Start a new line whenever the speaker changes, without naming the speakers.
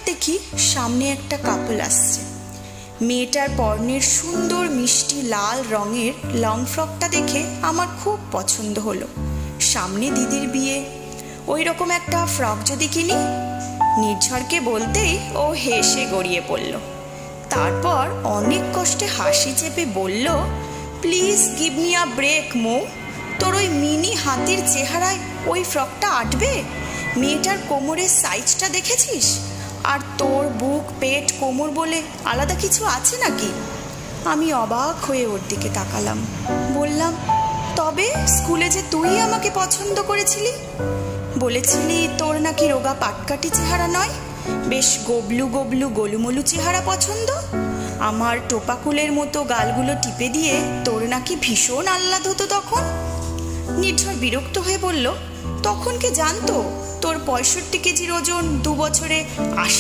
দেখি সামনে একটা কাপল আসছে। মেয়েটার পরনের সুন্দর মিষ্টি লাল রঙের লং ফ্রকটা দেখে আমার খুব পছন্দ হলো। সামনে দিদির বিয়ে, ওই রকম একটা ফ্রক যদি কিনি। নির্ঝরকে বলতেই ও হেসে গড়িয়ে পড়ল। তারপর অনেক কষ্টে হাসি চেপে বলল, please give me a break Mou. তোর ওই মিনি হাতির চেহারায় ওই ফ্রকটা আটবে? মেয়েটার কোমরের সাইজটা দেখেছিস? আর তোর বুক পেট কোমর বলে আলাদা কিছু আছে নাকি? আমি অবাক হয়ে ওর দিকে তাকালাম। বললাম, তবে স্কুলে যে তুই আমাকে পছন্দ করেছিলি, বলেছিলি তোর নাকি রোগা পাটকাঠি চেহারা নয়, বেশ গবলু গবলু গোলুমলু চেহারা পছন্দ। আমার টোপাকুলের মতো গালগুলো টিপে দিয়ে তোর নাকি ভীষণ আহ্লাদ হতো তখন। নির্ঝর বিরক্ত হয়ে বলল, তখন কে জানতো তোর 65 কেজির ওজন 2 বছরে 80